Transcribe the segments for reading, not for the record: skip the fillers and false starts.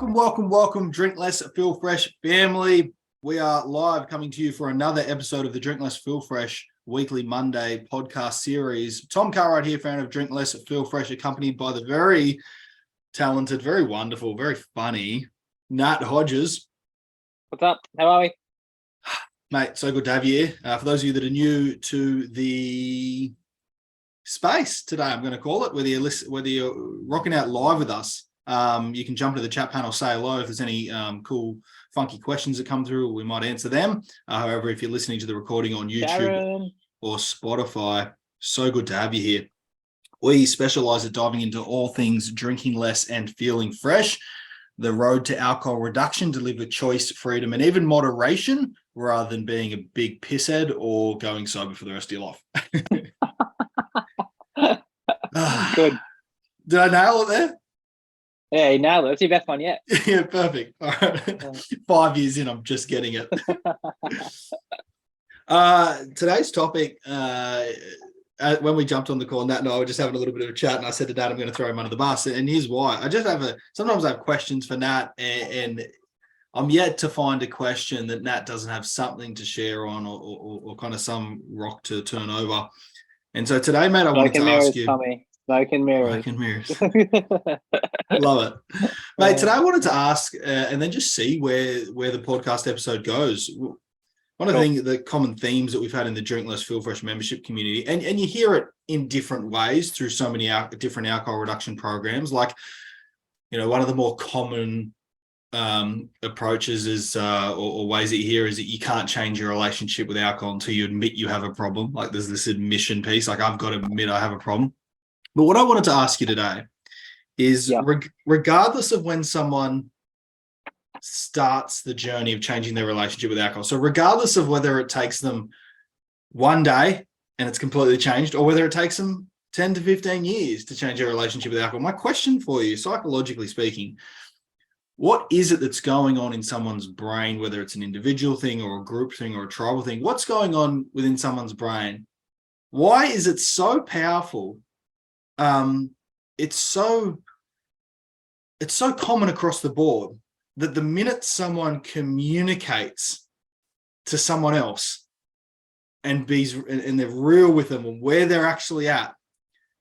Welcome, Drink Less, Feel Fresh family. We are live coming to you for another episode of the Drink Less, Feel Fresh weekly Monday podcast series. Tom Cartwright here, fan of Drink Less, Feel Fresh, accompanied by the very talented, very wonderful, very funny Nat Hodges. What's up? How are we? Mate, so good to have you here. For those of you that are new to the space today, I'm going to call it, whether you're rocking out live with us, you can jump into the chat panel, say hello. If there's any cool, funky questions that come through, we might answer them. However, if you're listening to the recording on YouTube Sharon or Spotify, so good to have you here. We specialize at diving into all things drinking less and feeling fresh. The road to alcohol reduction, deliver choice, freedom, and even moderation, rather than being a big pisshead or going sober for the rest of your life. Good. Did I nail it there? Yeah, you nailed it. That's your best one yet. Yeah, perfect. All right. 5 years in, I'm just getting it. Today's topic, when we jumped on the call, Nat and I were just having a little bit of a chat, and I said to Nat, I'm going to throw him under the bus. And here's why. Sometimes I have questions for Nat, and I'm yet to find a question that Nat doesn't have something to share on or kind of some rock to turn over. And so today, mate, I wanted to ask you. Tommy. Smoke and mirrors. Love it. Mate, today I wanted to ask and then just see where the podcast episode goes. One of the common themes that we've had in the Drink Less, Feel Fresh membership community, and you hear it in different ways through so many different alcohol reduction programs. Like, one of the more common approaches is or ways that you hear is that you can't change your relationship with alcohol until you admit you have a problem. Like, there's this admission piece, like, I've got to admit I have a problem. But what I wanted to ask you today is, regardless of when someone starts the journey of changing their relationship with alcohol, so regardless of whether it takes them one day and it's completely changed, or whether it takes them 10 to 15 years to change their relationship with alcohol, my question for you, psychologically speaking, what is it that's going on in someone's brain, whether it's an individual thing or a group thing or a tribal thing? What's going on within someone's brain? Why is it so powerful? It's so common across the board that the minute someone communicates to someone else and they're real with them and where they're actually at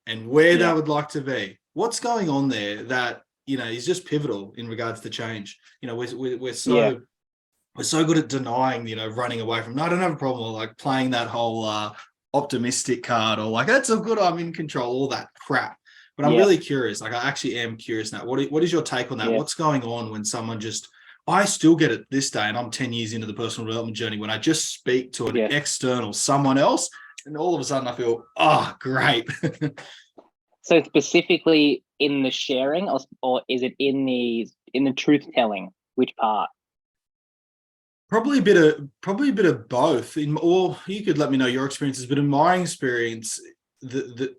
and where they would like to be, what's going on there that is just pivotal in regards to change. We're so good at denying, running away from, no, I don't have a problem, or like playing that whole optimistic card, or like, that's so good, I'm in control, all that crap. But I'm really curious. Like, I actually am curious now. What is your take on that? What's going on when someone I still get it this day, and I'm 10 years into the personal development journey, when I just speak to an external someone else, and all of a sudden I feel, oh, great. So specifically in the sharing, or is it in the truth telling? Which part? Probably a bit of both. Or you could let me know your experiences, but in my experience, the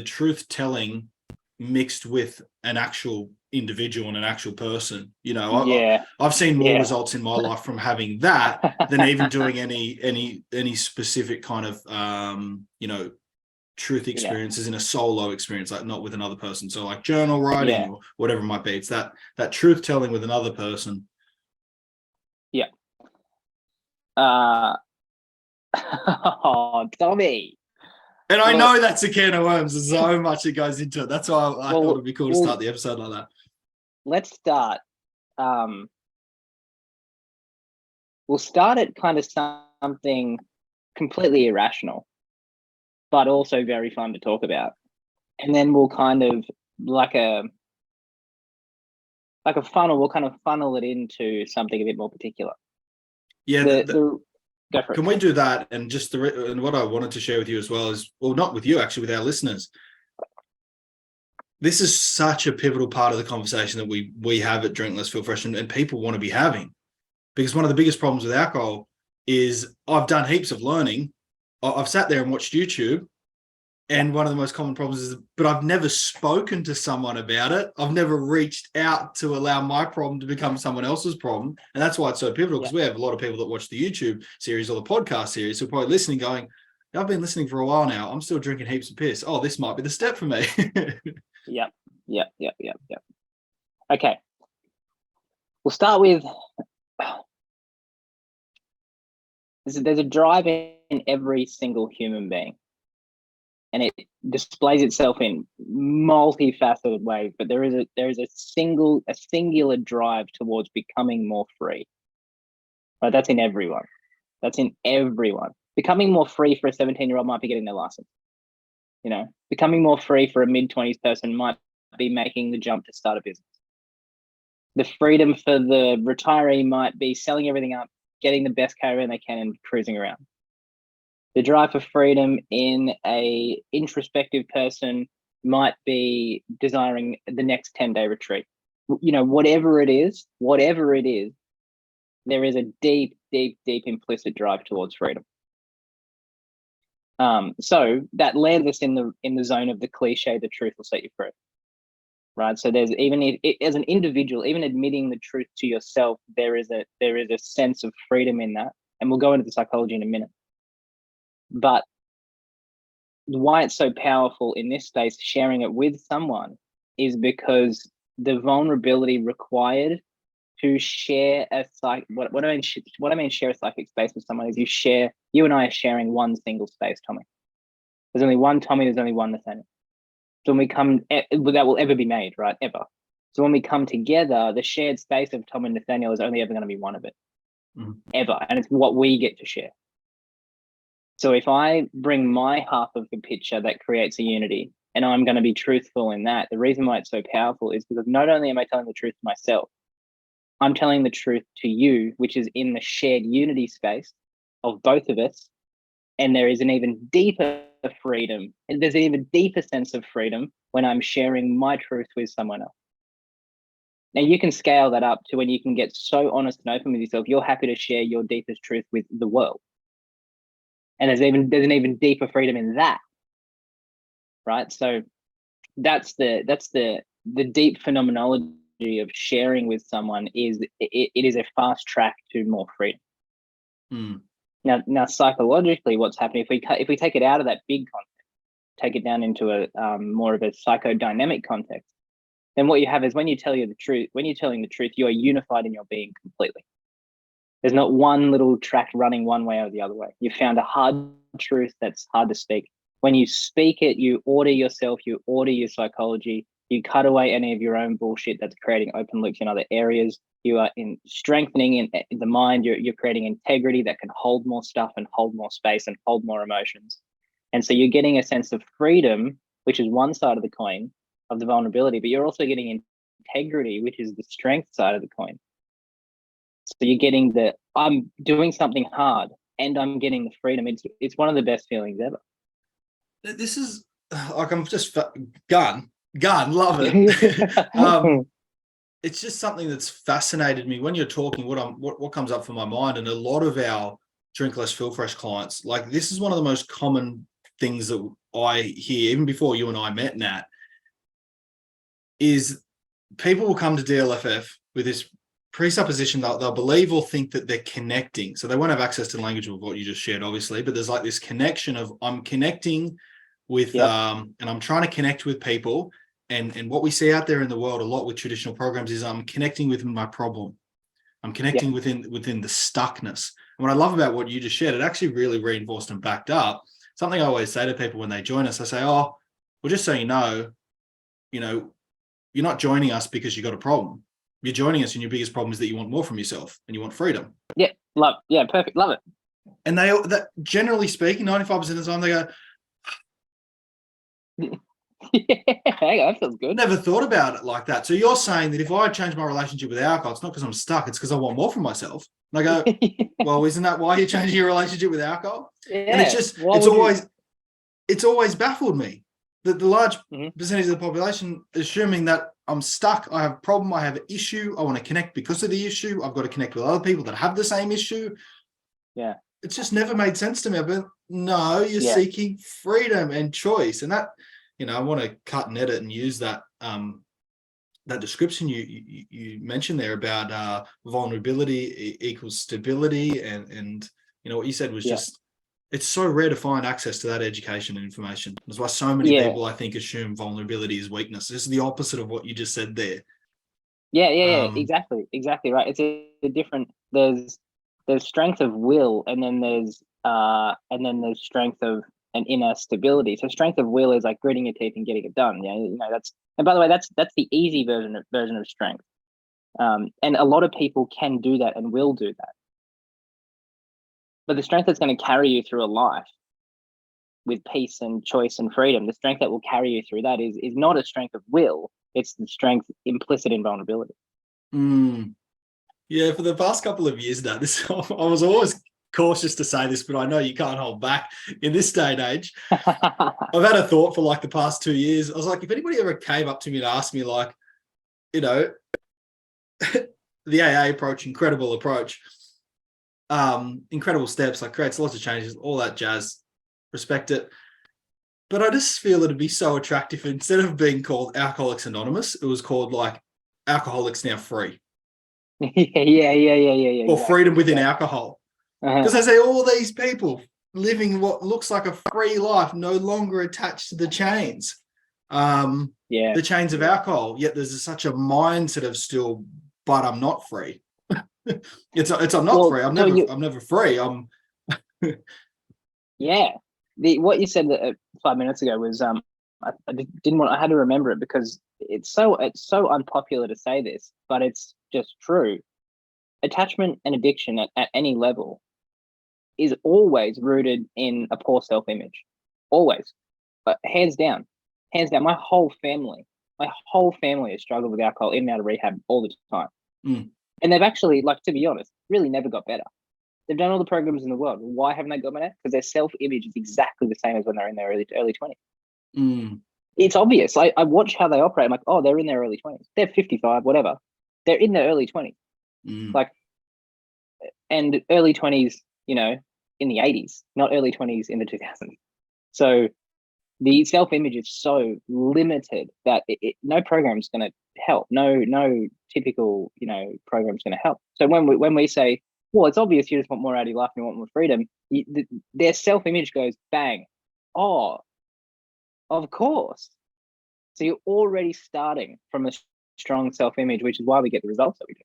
truth telling mixed with an actual individual and an actual person. I've seen more results in my life from having that than even doing any specific kind of truth experiences in a solo experience, like not with another person. So like journal writing or whatever it might be. It's that truth telling with another person. Yeah. Oh, Tommy. And I know that's a can of worms. There's so much that goes into it. That's why I thought it'd be cool to start the episode like that. Let's start. We'll start at kind of something completely irrational, but also very fun to talk about. And then we'll kind of like a funnel, we'll kind of funnel it into something a bit more particular. Yeah. Go for it. Can we do that? And and what I wanted to share with you as well is, well, not with you, actually, with our listeners. This is such a pivotal part of the conversation that we have at Drink Less, Feel Fresh, and people want to be having. Because one of the biggest problems with alcohol is I've done heaps of learning. I've sat there and watched YouTube. And one of the most common problems is, but I've never spoken to someone about it. I've never reached out to allow my problem to become someone else's problem. And that's why it's so pivotal, because we have a lot of people that watch the YouTube series or the podcast series who are probably listening going, I've been listening for a while now. I'm still drinking heaps of piss. Oh, this might be the step for me. Yep. Okay. We'll start with there's a drive in every single human being, and it displays itself in multifaceted ways. But there is a singular drive towards becoming more free. Right, that's in everyone. That's in everyone. Becoming more free for a 17-year-old might be getting their license. You know, becoming more free for a mid-20s person might be making the jump to start a business. The freedom for the retiree might be selling everything up, getting the best caravan they can and cruising around. The drive for freedom in a introspective person might be desiring the next 10-day retreat. You know, whatever it is, there is a deep implicit drive towards freedom. So that lands us in the zone of the cliche, the truth will set you free. Right. So there's as an individual, even admitting the truth to yourself, there is a sense of freedom in that. And we'll go into the psychology in a minute. But why it's so powerful in this space, sharing it with someone, is because the vulnerability required to share what I mean share a psychic space with someone is you and I are sharing one single space, Tommy. There's only one Tommy, there's only one Nathaniel. So when we come, that will ever be made, right? Ever. So when we come together, the shared space of Tom and Nathaniel is only ever going to be one of it. Ever. And it's what we get to share. So if I bring my half of the picture, that creates a unity, and I'm going to be truthful in that, the reason why it's so powerful is because not only am I telling the truth to myself, I'm telling the truth to you, which is in the shared unity space of both of us. And there is an even deeper freedom. And there's an even deeper sense of freedom when I'm sharing my truth with someone else. Now you can scale that up to when you can get so honest and open with yourself, you're happy to share your deepest truth with the world. And there's an even deeper freedom in that. Right. So that's the deep phenomenology of sharing with someone is it is a fast track to more freedom. Now psychologically, what's happening if we take it out of that big context, take it down into a more of a psychodynamic context, then what you have is when you're telling the truth, you are unified in your being completely. There's not one little track running one way or the other way. You've found a hard truth that's hard to speak. When you speak it, you order yourself, you order your psychology, you cut away any of your own bullshit that's creating open loops in other areas. You are strengthening in the mind. You're creating integrity that can hold more stuff and hold more space and hold more emotions. And so you're getting a sense of freedom, which is one side of the coin of the vulnerability, but you're also getting integrity, which is the strength side of the coin. So you're getting I'm doing something hard and I'm getting the freedom. It's one of the best feelings ever. This is like, I'm just gun, love it. It's just something that's fascinated me when you're talking. What comes up for my mind, and a lot of our Drink Less Feel Fresh clients, like, this is one of the most common things that I hear, even before you and I met, Nat, is people will come to DLFF with this presupposition that they'll believe or think that they're connecting. So they won't have access to the language of what you just shared, obviously, but there's like this connection of I'm connecting with, and I'm trying to connect with people. And what we see out there in the world a lot with traditional programs is I'm connecting with my problem. I'm connecting within the stuckness. And what I love about what you just shared, it actually really reinforced and backed up something I always say to people when they join us. I say, oh, well, just so you know, you're not joining us because you got a problem. You're joining us and your biggest problem is that you want more from yourself and you want freedom. Yeah, perfect. Love it. And that generally speaking, 95% of the time they go, that feels good. Never thought about it like that. So you're saying that if I change my relationship with alcohol, it's not because I'm stuck, it's because I want more from myself. And I go, well, isn't that why you're changing your relationship with alcohol? Yeah. And it's just, it's always baffled me that the large percentage of the population assuming that I'm stuck, I have a problem, I have an issue, I want to connect because of the issue, I've got to connect with other people that have the same issue. Yeah. It's just never made sense to me. But no, you're seeking freedom and choice. And that, I want to cut and edit and use that that description you mentioned there about vulnerability equals stability, and what you said was just, it's so rare to find access to that education and information. That's why so many people, I think, assume vulnerability is weakness. This is the opposite of what you just said there. Yeah. Exactly right. It's a different. There's strength of will, and then there's strength of an inner stability. So strength of will is like gritting your teeth and getting it done. Yeah, that's. And by the way, that's the easy version of strength. And a lot of people can do that and will do that. But the strength that's going to carry you through a life with peace and choice and freedom, the strength that will carry you through that is not a strength of will. It's the strength implicit in vulnerability. Yeah, for the past couple of years now, I was always cautious to say this, but I know you can't hold back in this day and age. I've had a thought for like the past 2 years. I was like, if anybody ever came up to me and asked me, like, the AA approach, incredible steps, like creates lots of changes, all that jazz, respect it. But I just feel it'd be so attractive. Instead of being called Alcoholics Anonymous, it was called like Alcoholics Now Free. Yeah. Or freedom within alcohol. Because I say all these people living what looks like a free life, no longer attached to the chains. The chains of alcohol, yet there's such a mindset of still, but I'm not free. it's I'm not free. I'm never free. I'm what you said 5 minutes ago was I had to remember it because it's so unpopular to say this, but it's just true. Attachment and addiction at any level is always rooted in a poor self-image. Always. But hands down, my whole family has struggled with alcohol in and out of rehab all the time. And they've actually, like, to be honest, really never got better. They've done all the programs in the world. Why haven't they got better? Because their self-image is exactly the same as when they're in their early 20s. It's obvious. I watch how they operate. I'm like, oh, they're in their early 20s. They're 55, whatever. They're in their early 20s. Like, and early 20s, in the 80s, not early 20s in the 2000s. So the self-image is so limited that no program is going to help. No typical, program is going to help. So when we say, well, it's obvious you just want more out of your life and you want more freedom, their self-image goes bang. Oh, of course. So you're already starting from a strong self-image, which is why we get the results that we do.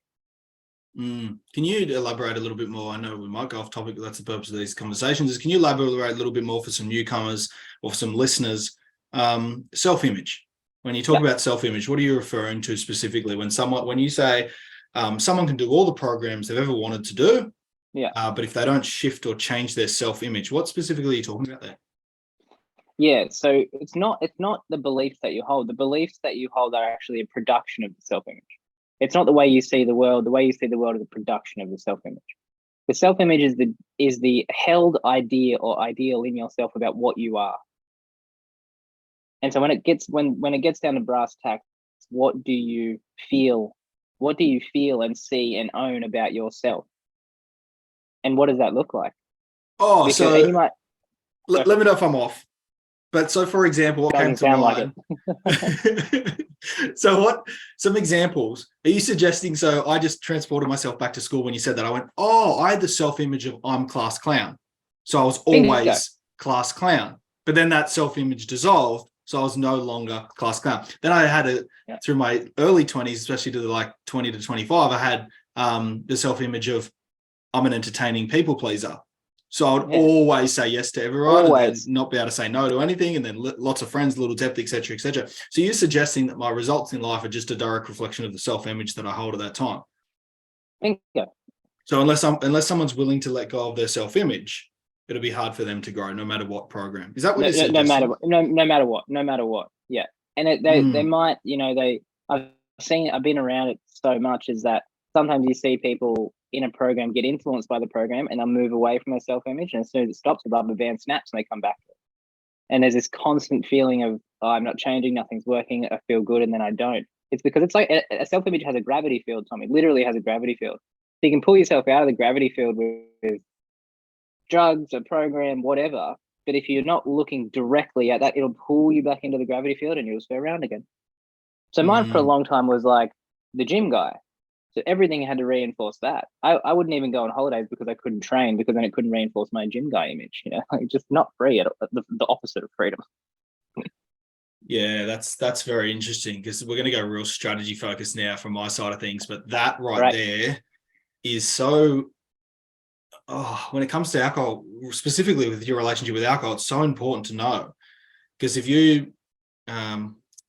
Can you elaborate a little bit more? I know we might go off topic, but that's the purpose of these conversations. Can you elaborate a little bit more for some newcomers or for some listeners? Self-image. When you talk about self-image, what are you referring to specifically? When you say someone can do all the programs they've ever wanted to do, but if they don't shift or change their self-image, what specifically are you talking about there? Yeah, so it's not the beliefs that you hold. The beliefs that you hold are actually a production of the self-image. It's not the way you see the world. The way you see the world is a production of the self-image. The self-image is the held idea or ideal in yourself about what you are. And so when it gets down to brass tacks, what do you feel? What do you feel and see and own about yourself? And what does that look like? Oh, because, so you might let me know if I'm off. But so, for example, what came to mind? Like so some examples, are you suggesting, so I just transported myself back to school when you said that. I went, oh, I had the self-image of I'm class clown. So I was always class clown. But then that self-image dissolved. So I was no longer class clown. Then I had through my early 20s, especially to like 20 to 25, I had the self-image of I'm an entertaining people pleaser. So I would always say yes to everyone and then not be able to say no to anything, and then lots of friends, little depth, etc., etc. So you're suggesting that my results in life are just a direct reflection of the self-image that I hold at that time. So unless someone's willing to let go of their self-image, it'll be hard for them to grow, no matter what program. Is that what you're suggesting? No matter what. Yeah, and they might, I've been around it so much is that sometimes you see people in a program get influenced by the program and they'll move away from their self-image, and as soon as it stops, the rubber band snaps and they come back to it. And there's this constant feeling of, oh, I'm not changing, nothing's working, I feel good, and then I don't. It's because it's like a self-image has a gravity field, Tommy. It literally has a gravity field. So you can pull yourself out of the gravity field with drugs, a program, whatever. But if you're not looking directly at that, it'll pull you back into the gravity field and you'll spin around again. So mine for a long time was like the gym guy. So everything had to reinforce that. I wouldn't even go on holidays because I couldn't train, because then it couldn't reinforce my gym guy image. Like, just not free, at the opposite of freedom. Yeah, that's very interesting, because we're going to go real strategy focused now from my side of things. But that right there is so, when it comes to alcohol, specifically with your relationship with alcohol, it's so important to know. Because if you,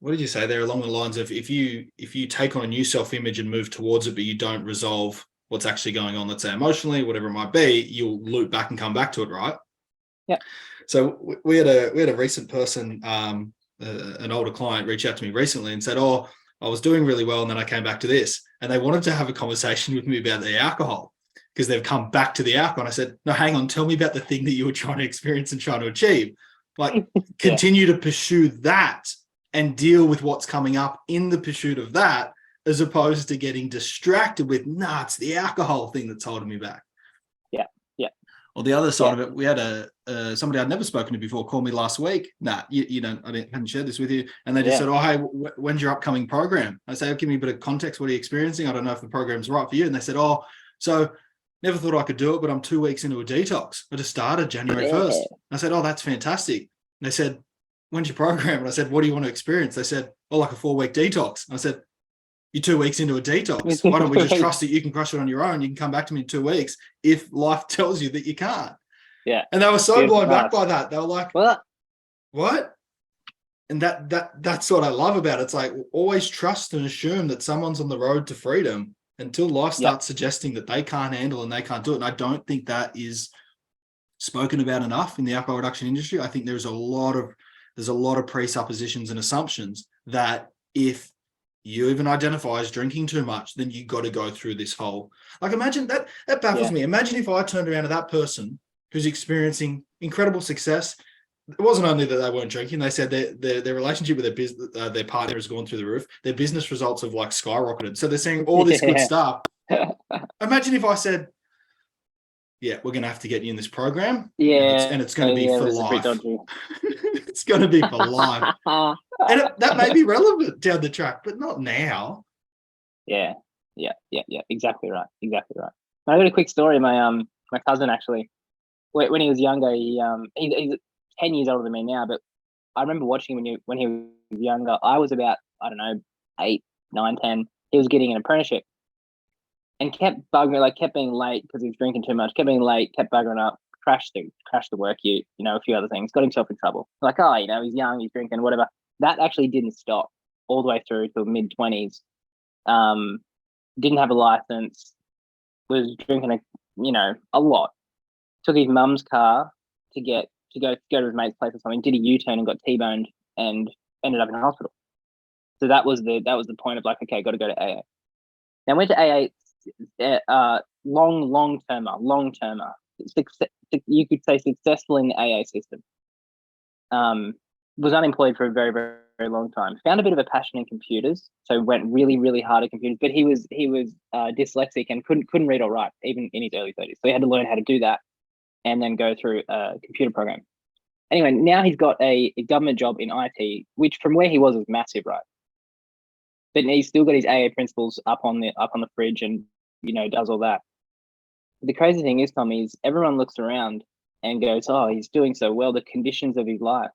what did you say there, along the lines of, if you take on a new self-image and move towards it, but you don't resolve what's actually going on, let's say emotionally, whatever it might be, you'll loop back and come back to it, right? Yeah. So we had a recent person, an older client, reach out to me recently and said, "Oh, I was doing really well, and then I came back to this," and they wanted to have a conversation with me about the alcohol, because they've come back to the alcohol. And I said, "No, hang on, tell me about the thing that you were trying to experience and trying to achieve. Like, continue to pursue that and deal with what's coming up in the pursuit of that, as opposed to getting distracted with, nah, it's the alcohol thing that's holding me back." Yeah. Or the other side of it, we had somebody I'd never spoken to before call me last week. Nah, you don't, hadn't shared this with you. And they just said, "Oh, hey, when's your upcoming program?" I say, "Give me a bit of context. What are you experiencing? I don't know if the program's right for you." And they said, "Oh, so never thought I could do it, but I'm 2 weeks into a detox. I just started January 1st. I said, "Oh, that's fantastic." And they said, "When's your program?" And I said, "What do you want to experience?" They said, "Oh, like a 4-week detox." And I said, "You're 2 weeks into a detox. Why don't we just trust that you can crush it on your own? You can come back to me in 2 weeks if life tells you that you can't." Yeah. And they were so blown back by that. They were like, what? And that's what I love about it. It's like, always trust and assume that someone's on the road to freedom until life starts suggesting that they can't handle and they can't do it. And I don't think that is spoken about enough in the alcohol reduction industry. I think there's a lot of presuppositions and assumptions that if you even identify as drinking too much, then you got to go through this whole, like, imagine that baffles me. Imagine if I turned around to that person who's experiencing incredible success. It wasn't only that they weren't drinking. They said their relationship with their partner has gone through the roof. Their business results have like skyrocketed. So they're seeing all this good stuff. Imagine if I said, "Yeah, we're going to have to get you in this program. And it's going to be for life." It's going to be for life. And that may be relevant down the track, but not now. Yeah. Exactly right. I got a quick story. My cousin, actually, when he was younger, he's 10 years older than me now, but I remember watching him when he was younger. I was about, I don't know, 8, 9, 10. He was getting an apprenticeship and kept bugging me, kept being late because he was drinking too much, kept being late, kept buggering up, crashed the work ute, a few other things, got himself in trouble. Like, he's young, he's drinking, whatever. That actually didn't stop all the way through to mid-20s. Didn't have a license, was drinking a lot. Took his mum's car to go to his mate's place or something, did a U-turn and got T-boned and ended up in hospital. So that was the point of okay, got to go to AA. Now I went to AA, long-termer. You could say successful in the AA system. Was unemployed for a very, very, very long time. Found a bit of a passion in computers, so went really, really hard at computers. But he was dyslexic and couldn't read or write even in his early 30s. So he had to learn how to do that and then go through a computer program. Anyway, now he's got a government job in IT, which from where he was massive, right? But he's still got his AA principles up on the fridge and does all that. The crazy thing is, Tommy, is everyone looks around and goes, "Oh, he's doing so well. The conditions of his life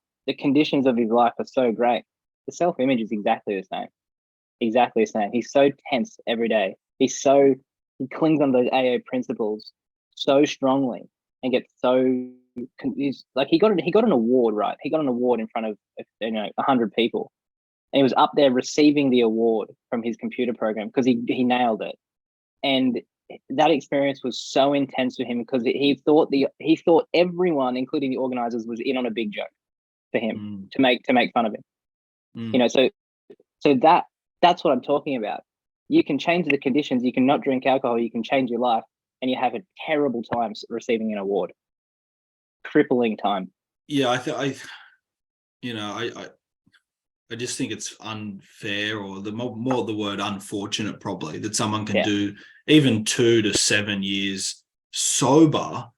are so great." The self-image is exactly the same. Exactly the same. He's so tense every day. He clings on those AA principles so strongly and gets so he got an award, right? He got an award in front of 100 people, and he was up there receiving the award from his computer program because he nailed it. And that experience was so intense for him because he thought everyone, including the organizers, was in on a big joke for him to make fun of him. So that's what I'm talking about. You can change the conditions. You can not drink alcohol. You can change your life, and you have a terrible time receiving an award. Crippling time. Yeah, I just think it's unfair, or more the word unfortunate, probably, that someone can do even 2 to 7 years sober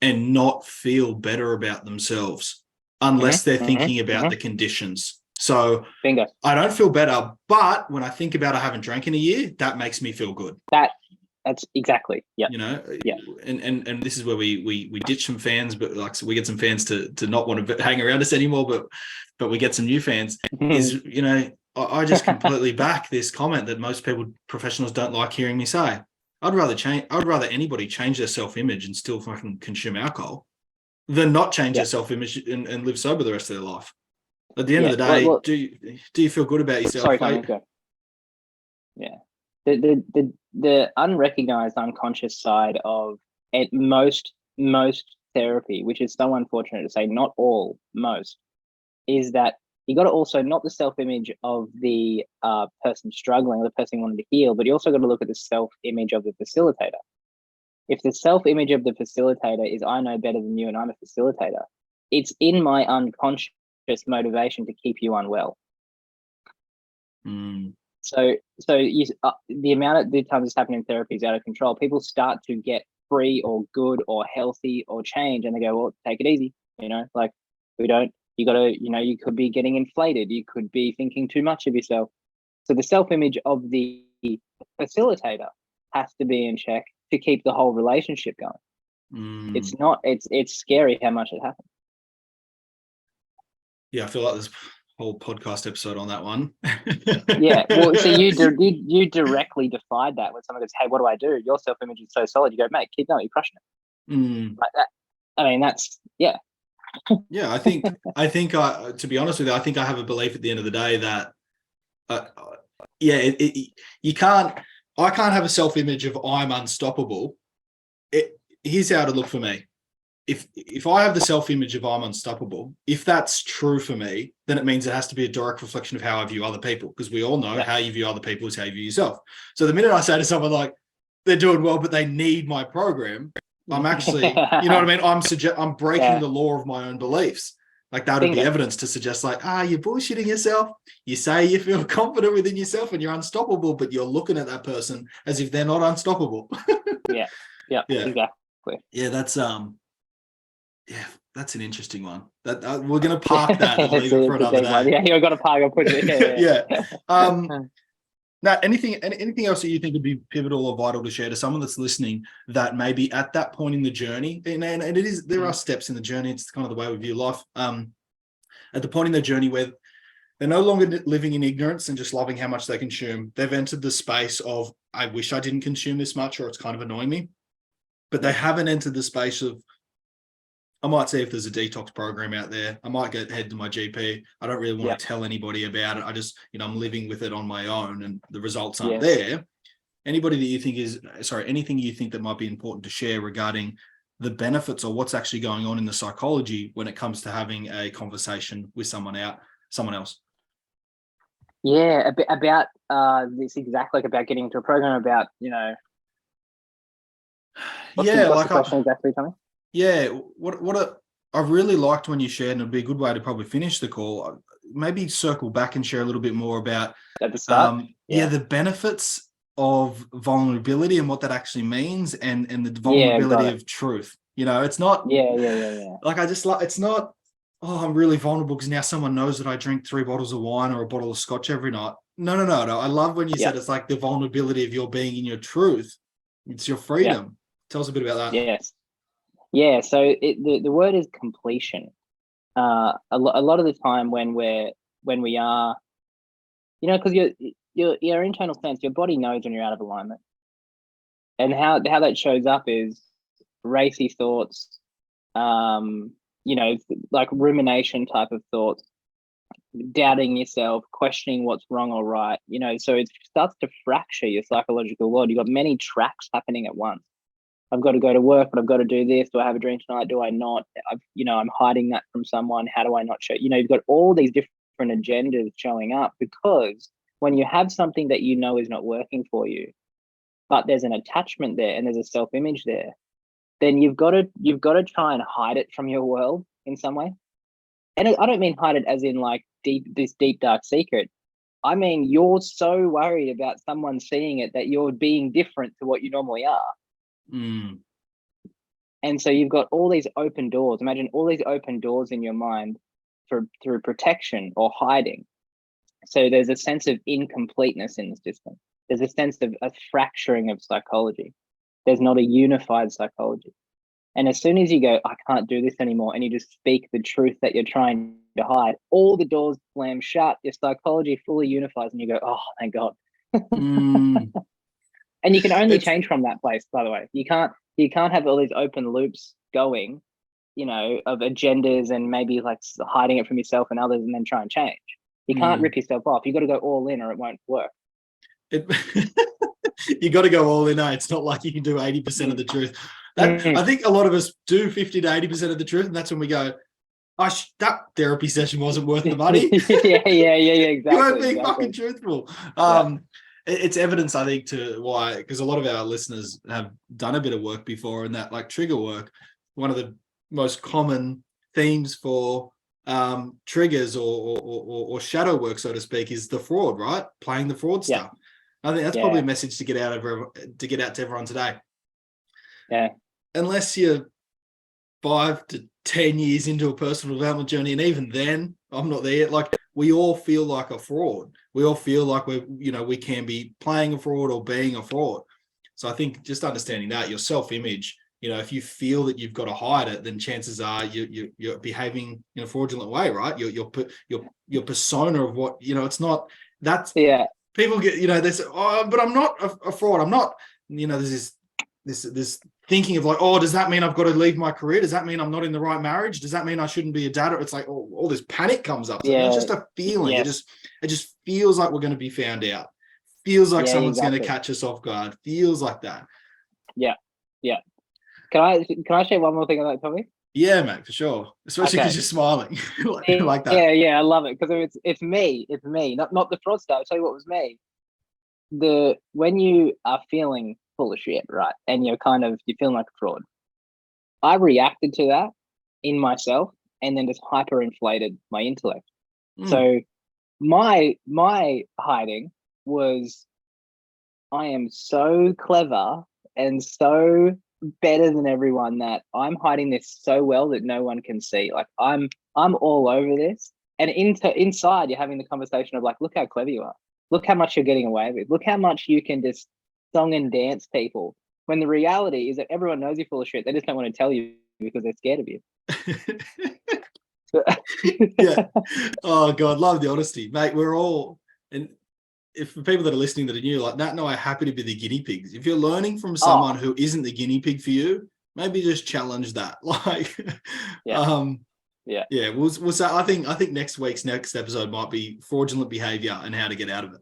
and not feel better about themselves unless they're thinking about the conditions. So Bingo. I don't feel better, but when I think about I haven't drank in a year, that makes me feel good. That's exactly. Yeah. You know, Yeah. and this is where we ditch some fans, but like, so we get some fans to not want to hang around us anymore, but we get some new fans. Is, you know, I just completely back this comment that most people, professionals, don't like hearing me say. I'd rather anybody change their self-image and still fucking consume alcohol than not change their self-image and live sober the rest of their life. At the end of the day, well, do you feel good about yourself? Sorry, Tommy, go. Yeah. The unrecognized unconscious side of most therapy, which is so unfortunate to say, not all, most, is that you got to also not the self-image of the person struggling, the person wanting to heal, but you also got to look at the self-image of the facilitator. If the self-image of the facilitator is I know better than you and I'm a facilitator, it's in my unconscious motivation to keep you unwell. So the amount of the times it's happening in therapy is out of control. People start to get free or good or healthy or change, and they go, well, take it easy. You know, like you gotta, you know, you could be getting inflated. You could be thinking too much of yourself. So the self-image of the facilitator has to be in check to keep the whole relationship going. It's scary how much it happens. Yeah, I feel like there's a whole podcast episode on that one. Yeah, well, so you directly defied that when someone goes, hey, what do I do? Your self-image is so solid. You go, mate, keep going, you're crushing it. Like that. I mean, that's, yeah. Yeah, I think to be honest with you, I think I have a belief at the end of the day that I can't have a self-image of I'm unstoppable. Here's how to look for me. If I have the self-image of I'm unstoppable, if that's true for me, then it means it has to be a direct reflection of how I view other people, because we all know how you view other people is how you view yourself. So the minute I say to someone like, they're doing well, but they need my program, I'm actually, you know what I mean? I'm breaking the law of my own beliefs. Like that would be evidence to suggest like, you're bullshitting yourself. You say you feel confident within yourself and you're unstoppable, but you're looking at that person as if they're not unstoppable. Yeah, exactly. Yeah, that's that's an interesting one. That we're going to park that and leave it for another day. Yeah, you've got to park and put it. Yeah. Now, anything else that you think would be pivotal or vital to share to someone that's listening that maybe at that point in the journey, and it is, there are steps in the journey. It's kind of the way we view life. At the point in their journey where they're no longer living in ignorance and just loving how much they consume, they've entered the space of, I wish I didn't consume this much, or it's kind of annoying me. But they haven't entered the space of, I might see if there's a detox program out there. I might head to my GP. I don't really want to tell anybody about it. I just, I'm living with it on my own and the results aren't there. Anybody that you think anything you think that might be important to share regarding the benefits or what's actually going on in the psychology when it comes to having a conversation with someone else? Yeah, about this exactly, like about getting into a program, about, what's the question exactly, Tommy? Yeah, I really liked when you shared, and it'd be a good way to probably finish the call. Maybe circle back and share a little bit more about at the start. The benefits of vulnerability and what that actually means, and the vulnerability of truth. It's not. Like it's not. Oh, I'm really vulnerable because now someone knows that I drink 3 bottles of wine or a bottle of scotch every night. No. I love when you said it's like the vulnerability of your being in your truth. It's your freedom. Tell us a bit about that. Yes. Yeah, so the word is completion. A lot of the time when we are, because your internal sense, your body knows when you're out of alignment, and how that shows up is racy thoughts, like rumination type of thoughts, doubting yourself, questioning what's wrong or right. So it starts to fracture your psychological world. You've got many tracks happening at once. I've got to go to work, but I've got to do this. Do I have a drink tonight? Do I not? I'm hiding that from someone. How do I not show? You've got all these different agendas showing up, because when you have something that is not working for you, but there's an attachment there and there's a self-image there, then you've got to try and hide it from your world in some way. And I don't mean hide it as in like this deep dark secret. I mean, you're so worried about someone seeing it that you're being different to what you normally are. And so you've got all these open doors. Imagine all these open doors in your mind through protection or hiding. So there's a sense of incompleteness in the system. there's a sense of a fracturing of psychology. There's not a unified psychology. And as soon as you go, I can't do this anymore, and you just speak the truth that you're trying to hide, all the doors slam shut, your psychology fully unifies, and you go, oh, thank God. Mm. And you can only change from that place, by the way. You can't have all these open loops going, you know, of agendas and maybe like hiding it from yourself and others and then try and change. You can't rip yourself off. You got to go all in or it won't work. You got to go all in. It's not like you can do 80% of the truth. I think a lot of us do 50 to 80% of the truth, and that's when we go, that therapy session wasn't worth the money. Yeah, exactly. You weren't being fucking truthful. It's evidence, I think, to why, because a lot of our listeners have done a bit of work before, and that like trigger work, one of the most common themes for triggers or shadow work, so to speak, is the fraud, right? Playing the fraud stuff. I think that's probably a message to get out to everyone today. Yeah. Unless you're 5 to 10 years into a personal development journey, and even then, I'm not there yet. Like, we all feel like a fraud. We all feel like we can be playing a fraud or being a fraud. So I think just understanding that your self-image, if you feel that you've got to hide it, then chances are you're behaving in a fraudulent way, right? Your persona of what, it's not, that's people get, they say, oh, but I'm not a fraud. I'm not, there's this thinking of like, oh, does that mean I've got to leave my career? Does that mean I'm not in the right marriage? Does that mean I shouldn't be a dad? It's like all this panic comes up. So it's just a feeling. It just feels like we're going to be found out. Feels like someone's going to catch us off guard. Feels like that. Yeah. Can I share one more thing on that topic? Yeah, mate, for sure. Especially because you're smiling like that. Yeah, I love it because it's me. It's me, not the fraudster. I'll tell you what was me. When you are feeling full of shit, right, and you're feeling like a fraud, I reacted to that in myself and then just hyperinflated my intellect. So my hiding was, I am so clever and so better than everyone that I'm hiding this so well that no one can see. Like I'm all over this, and inside you're having the conversation of like, look how clever you are. Look how much you're getting away with. Look how much you can just song and dance people. When the reality is that everyone knows you're full of shit. They just don't want to tell you because they're scared of you. Yeah. Oh God, love the honesty, mate. We're all, and if for people that are listening that are new, like Nat and I are happy to be the guinea pigs. If you're learning from someone who isn't the guinea pig for you, maybe just challenge that. Like, We'll say, I think next episode might be fraudulent behavior and how to get out of it.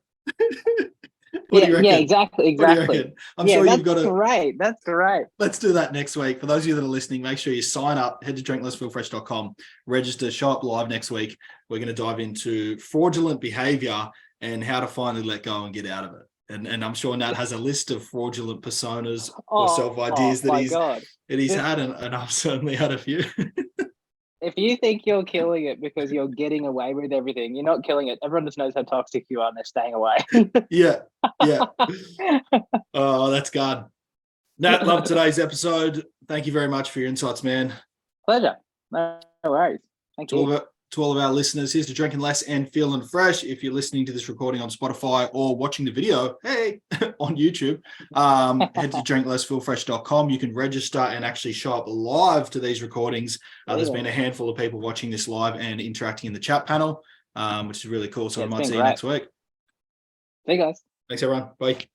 What do you reckon? Yeah, exactly. I'm sure you've got to. That's great. Let's do that next week. For those of you that are listening, make sure you sign up, head to drinklessfeelfresh.com, register, show up live next week. We're going to dive into fraudulent behavior and how to finally let go and get out of it. And I'm sure Nat has a list of fraudulent personas or self-ideas that he's had, and I've certainly had a few. If you think you're killing it because you're getting away with everything, you're not killing it. Everyone just knows how toxic you are and they're staying away. Yeah. Oh, that's God. Nat, love today's episode. Thank you very much for your insights, man. Pleasure. No worries. Thank you. To all of our listeners, here's to drinking less and feeling fresh. If you're listening to this recording on Spotify or watching the video, on YouTube, head to drinklessfeelfresh.com. You can register and actually show up live to these recordings. There's been a handful of people watching this live and interacting in the chat panel, which is really cool. So I might see you next week. See you guys. Thanks, everyone. Bye.